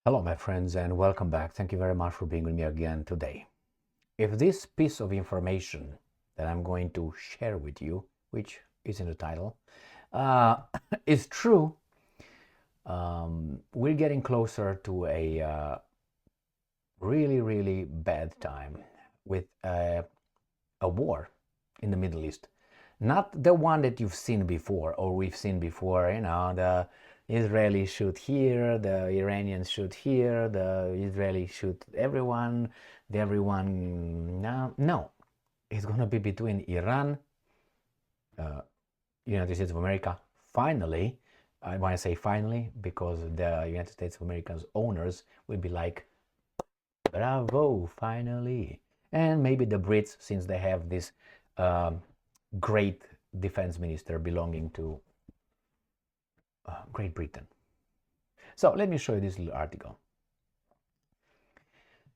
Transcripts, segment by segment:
Hello, my friends, and welcome back. Thank you very much for being with me again today. If this piece of information that I'm going to share with you, which is in the title, is true, we're getting closer to a really, really bad time with a war in the Middle East. Not the one that you've seen before or we've seen before, the Israelis shoot here, the Iranians shoot here, the Israelis shoot everyone, no. It's going to be between Iran, United States of America, finally. I want to say finally because the United States of America's owners will be like, bravo, finally. And maybe the Brits, since they have this great defense minister belonging to Great Britain. So let me show you this little article.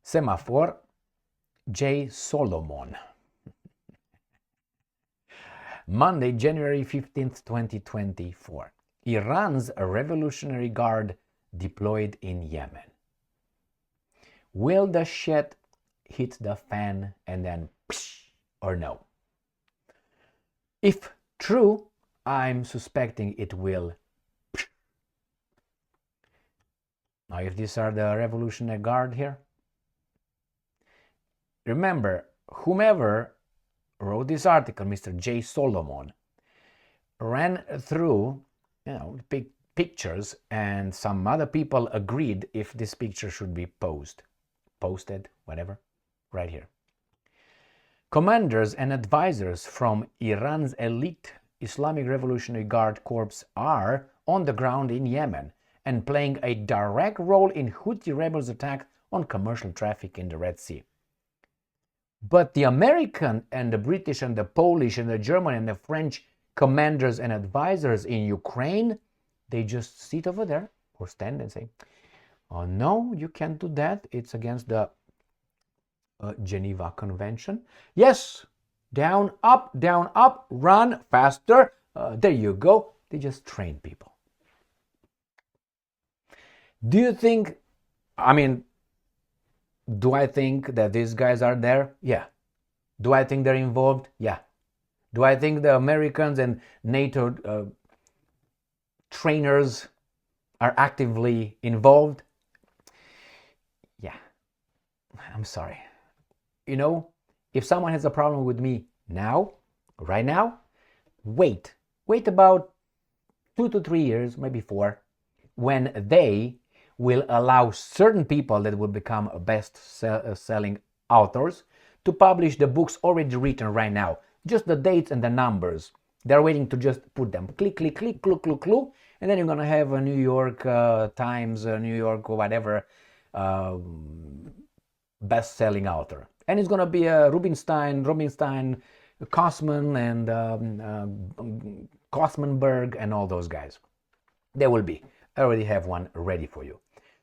Semaphore, J. Solomon. Monday, January 15th, 2024. Iran's Revolutionary Guard deployed in Yemen. Will the shit hit the fan and then psh, or no? If true, I'm suspecting it will. Now, if these are the Revolutionary Guard here, remember, whomever wrote this article, Mr. J. Solomon, ran through, big pictures, and some other people agreed if this picture should be posted, whatever, right here. Commanders and advisors from Iran's elite Islamic Revolutionary Guard Corps are on the ground in Yemen and playing a direct role in Houthi rebels' attack on commercial traffic in the Red Sea. But the American and the British and the Polish and the German and the French commanders and advisors in Ukraine, they just sit over there or stand and say, oh no, you can't do that. It's against the Geneva Convention. Yes, down, up, run faster. There you go. They just train people. Do you think, do I think that these guys are there? Yeah. Do I think they're involved? Yeah. Do I think the Americans and NATO trainers are actively involved? Yeah. I'm sorry. If someone has a problem with me now, right now, wait about 2 to 3 years, maybe 4, when they will allow certain people that will become best-selling authors to publish the books already written right now. Just the dates and the numbers. They're waiting to just put them. Click, click, click, cluck, cluck, cluck. And then you're going to have a New York Times, New York, whatever, best-selling author. And it's going to be Rubinstein, Kosman, and Kosmanberg, and all those guys. There will be. I already have one ready for you.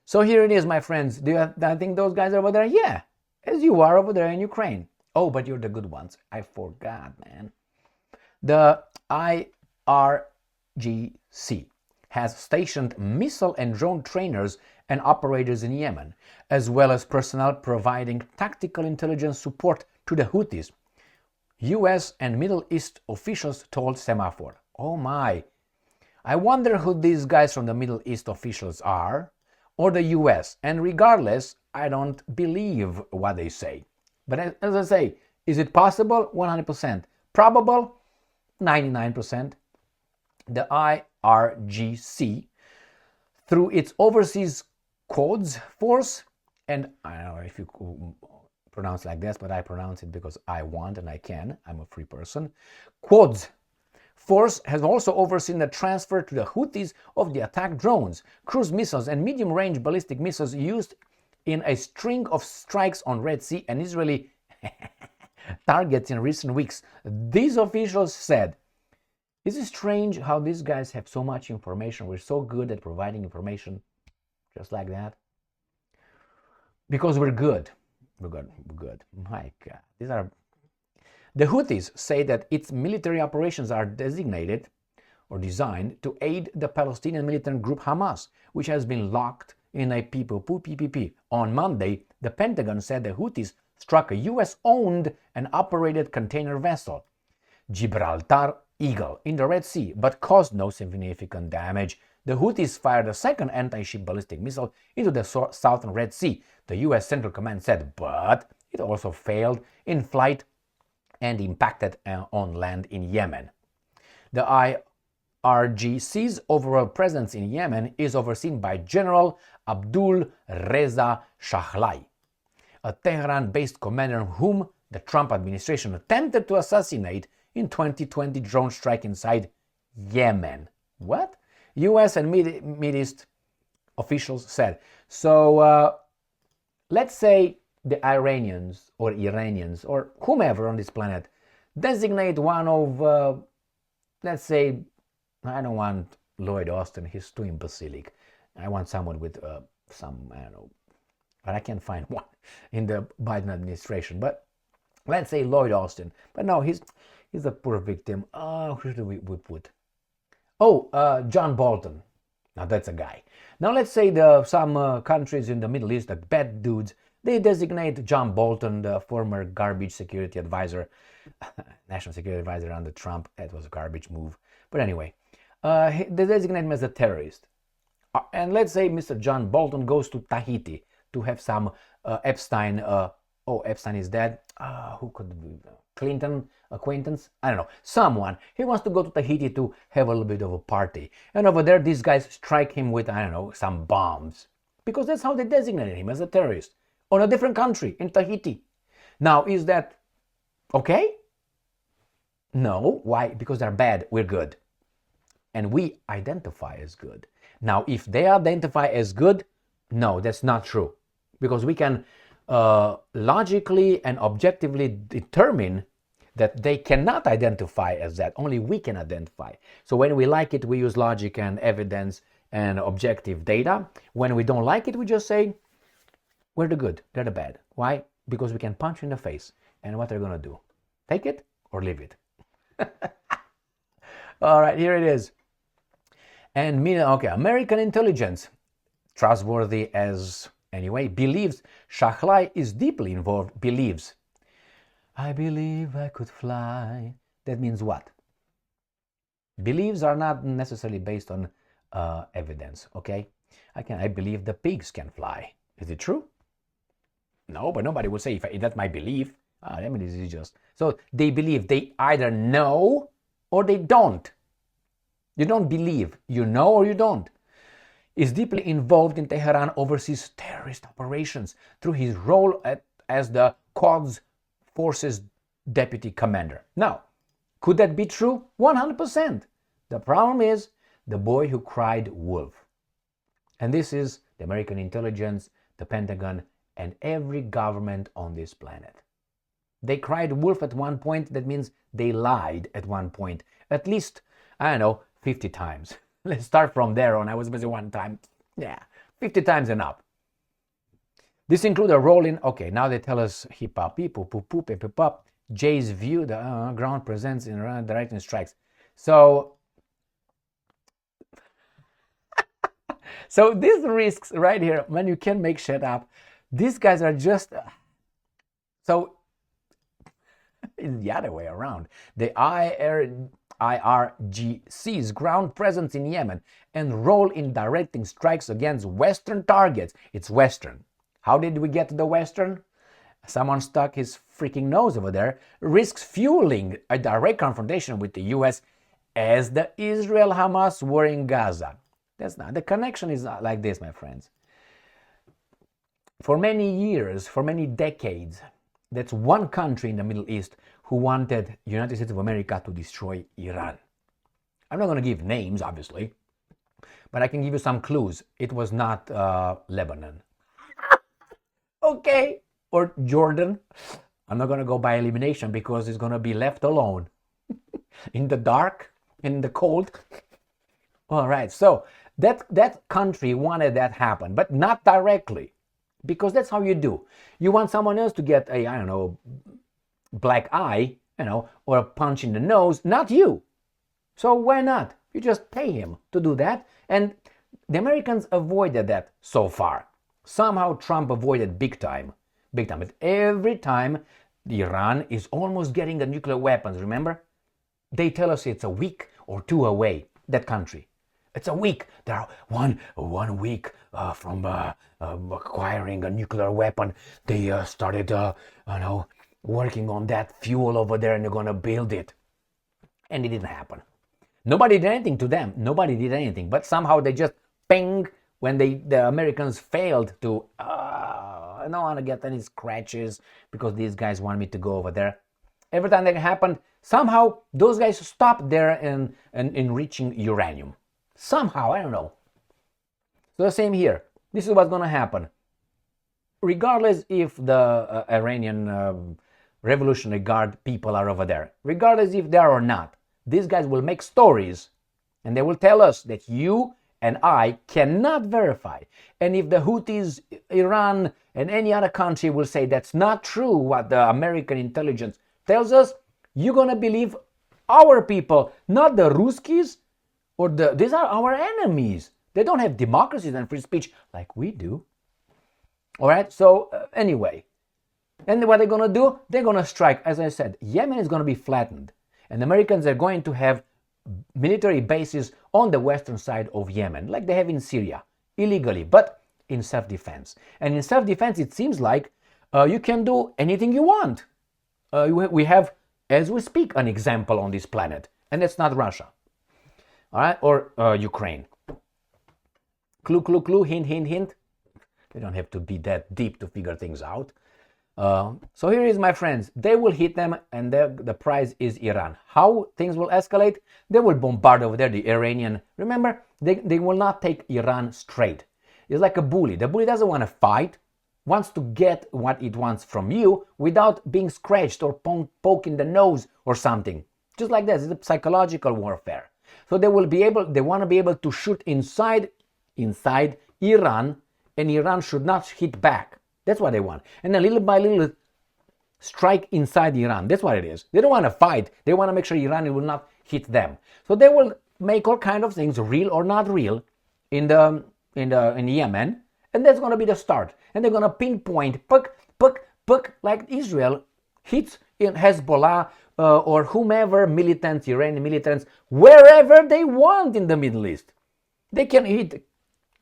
So here it is, my friends. Do I think those guys are over there? Yeah, as you are over there in Ukraine. Oh, but you're the good ones. I forgot, man. The IRGC has stationed missile and drone trainers and operators in Yemen, as well as personnel providing tactical intelligence support to the Houthis. US and Middle East officials told Semaphore. Oh my. I wonder who these guys from the Middle East officials are, or the US. And regardless, I don't believe what they say. But as I say, is it possible? 100%. Probable? 99%. The IRGC, through its Overseas Codes Force, and I don't know if you pronounce like this, but I pronounce it because I want and I can. I'm a free person. Quads Force has also overseen the transfer to the Houthis of the attack drones, cruise missiles, and medium-range ballistic missiles used in a string of strikes on Red Sea and Israeli targets in recent weeks. These officials said, "Is it strange how these guys have so much information? We're so good at providing information just like that. Because we're good. We're good. My God. The Houthis say that its military operations are designated or designed to aid the Palestinian militant group Hamas, which has been locked in a PPP. On Monday, the Pentagon said the Houthis struck a U.S.-owned and operated container vessel, Gibraltar Eagle, in the Red Sea, but caused no significant damage. The Houthis fired a second anti-ship ballistic missile into the southern Red Sea, the U.S. Central Command said, but it also failed in flight and impacted on land in Yemen. The IRGC's overall presence in Yemen is overseen by General Abdul Reza Shahlai, a Tehran-based commander whom the Trump administration attempted to assassinate in 2020 drone strike inside Yemen. What? U.S. and Mideast officials said. So let's say the Iranians or whomever on this planet designate one of, let's say, I don't want Lloyd Austin, he's too imbecilic. I want someone with some, I don't know, but I can't find one in the Biden administration. But let's say Lloyd Austin. But no, he's a poor victim. Who do we put? John Bolton. Now that's a guy. Now let's say some countries in the Middle East, the bad dudes, they designate John Bolton, the former garbage security advisor, national security advisor under Trump. That was a garbage move. But anyway, they designate him as a terrorist. And let's say Mr. John Bolton goes to Tahiti to have some Epstein. Epstein is dead. Who could be? Clinton acquaintance? I don't know. Someone. He wants to go to Tahiti to have a little bit of a party. And over there, these guys strike him with, I don't know, some bombs. Because that's how they designated him, as a terrorist. On a different country, in Tahiti. Now, is that okay? No. Why? Because they're bad. We're good. And we identify as good. Now, if they identify as good, no, that's not true. Because we can logically and objectively determine that they cannot identify as that. Only we can identify. So when we like it, we use logic and evidence and objective data. When we don't like it, we just say, we're the good, they're the bad. Why? Because we can punch in the face. And what they're going to do? Take it or leave it? All right, here it is. And American intelligence, trustworthy as anyway, believes Shahlai is deeply involved. Believes. I believe I could fly. That means what? Beliefs are not necessarily based on evidence, okay? I believe the pigs can fly. Is it true? No, but nobody will say, if that's my belief. I mean, this is just... So they believe. They either know or they don't. You don't believe. You know or you don't. Is deeply involved in Tehran, oversees terrorist operations through his role as the Quds Forces Deputy Commander. Now, could that be true? 100%. The problem is the boy who cried wolf. And this is the American intelligence, the Pentagon, and every government on this planet. They cried wolf at one point. That means they lied at one point. At least, 50 times. Let's start from there on. I was busy one time. 50 times and up. This includes a role in, now they tell us hip hop, poop, poop, poop, poop, poop. Jay's view, the ground presence in directing strikes. So these risks right here, man, you can't make shit up. These guys are just, so it's the other way around. The IRGC's ground presence in Yemen and role in directing strikes against Western targets. It's Western. How did we get to the Western? Someone stuck his freaking nose over there, risks fueling a direct confrontation with the U.S. as the Israel-Hamas war in Gaza. That's not, the connection is not like this, my friends. For many years, for many decades, that's one country in the Middle East who wanted United States of America to destroy Iran. I'm not going to give names, obviously, but I can give you some clues. It was not Lebanon. Okay. Or Jordan. I'm not going to go by elimination because it's going to be left alone. In the dark, in the cold. All right. So that country wanted that happen, but not directly. Because that's how you do. You want someone else to get a, black eye, or a punch in the nose, not you. So why not? You just pay him to do that. And The Americans avoided that so far. Somehow Trump avoided big time. Big time. But every time Iran is almost getting the nuclear weapons, remember? They tell us it's a week or two away, that country. It's a week. They're one week from acquiring a nuclear weapon. They started, working on that fuel over there, and they're going to build it. And it didn't happen. Nobody did anything to them. Nobody did anything. But somehow they just ping when the Americans failed to, I don't want to get any scratches because these guys want me to go over there. Every time that happened, somehow those guys stopped there in enriching uranium. Somehow, I don't know. So the same here. This is what's going to happen. Regardless if the Iranian Revolutionary Guard people are over there, regardless if they are or not, these guys will make stories and they will tell us that you and I cannot verify. And if the Houthis, Iran, and any other country will say that's not true what the American intelligence tells us, you're going to believe our people, not the Ruskies, or these are our enemies. They don't have democracies and free speech like we do. All right, so anyway, and what they're going to do, they're going to strike. As I said, Yemen is going to be flattened, and the Americans are going to have military bases on the western side of Yemen, like they have in Syria, illegally, but in self-defense. And in self-defense, it seems like you can do anything you want. We have, as we speak, an example on this planet, and it's not Russia, all right, or Ukraine. Clue, clue, clue, hint, hint, hint. We don't have to be that deep to figure things out. So here is, my friends, they will hit them, and the prize is Iran. How things will escalate? They will bombard over there the Iranian. Remember, they will not take Iran straight. It's like a bully. The bully doesn't want to fight, wants to get what it wants from you without being scratched or poked in the nose or something. Just like this, it's a psychological warfare. So they want to be able to shoot inside Iran, and Iran should not hit back. That's what they want. And then little by little, strike inside Iran. That's what it is. They don't want to fight. They want to make sure Iran will not hit them. So they will make all kinds of things, real or not real, in Yemen, and that's going to be the start. And they're going to pinpoint, like Israel hits in Hezbollah or whomever militants, Iranian militants, wherever they want in the Middle East. They can hit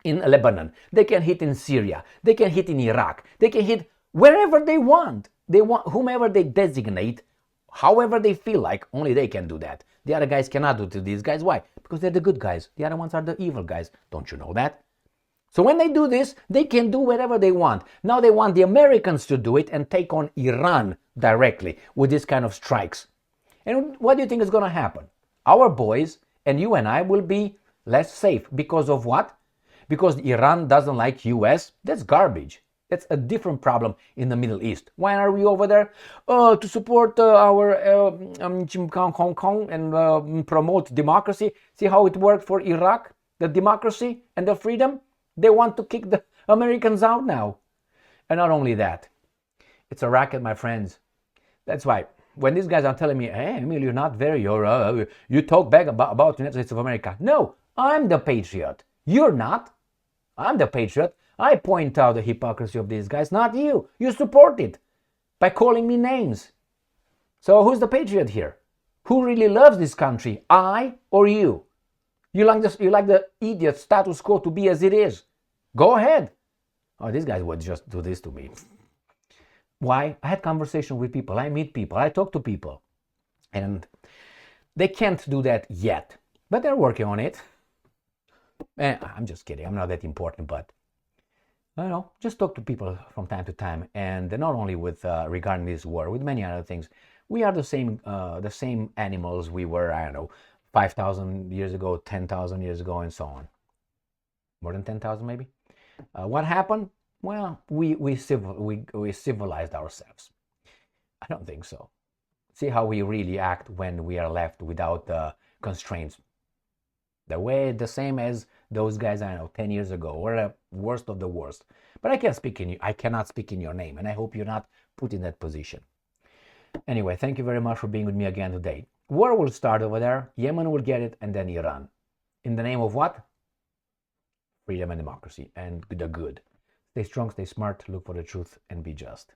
in Lebanon, they can hit in Syria, they can hit in Iraq, they can hit wherever they want. They want whomever they designate, however they feel like, only they can do that. The other guys cannot do to these guys. Why? Because they're the good guys. The other ones are the evil guys. Don't you know that? So when they do this, they can do whatever they want. Now they want the Americans to do it and take on Iran directly with this kind of strikes. And what do you think is going to happen? Our boys and you and I will be less safe. Because of what? Because Iran doesn't like US. That's garbage. That's a different problem in the Middle East. Why are we over there? To support our Hong Kong and promote democracy. See how it worked for Iraq? The democracy and the freedom? They want to kick the Americans out now. And not only that, it's a racket, my friends. That's why when these guys are telling me, hey, Emil, you're not very, you talk back about the United States of America. No, I'm the patriot. You're not. I'm the patriot. I point out the hypocrisy of these guys, not you. You support it by calling me names. So who's the patriot here? Who really loves this country? I or you? You like the idiot status quo to be as it is. Go ahead. Oh, these guys would just do this to me. Why? I had conversation with people. I meet people. I talk to people. And they can't do that yet. But they're working on it. I'm just kidding. I'm not that important, but just talk to people from time to time, and not only with regarding this war, with many other things. We are the same animals we were, 5,000 years ago, 10,000 years ago, and so on. More than 10,000, maybe. What happened? Well, we civilized ourselves. I don't think so. See how we really act when we are left without constraints. The same as those guys 10 years ago, or the worst of the worst. But I cannot speak in your name, and I hope you're not put in that position. Anyway, thank you very much for being with me again today. War will start over there, Yemen will get it, and then Iran. In the name of what? freedom and democracy and the good. Stay strong, stay smart, look for the truth, and be just.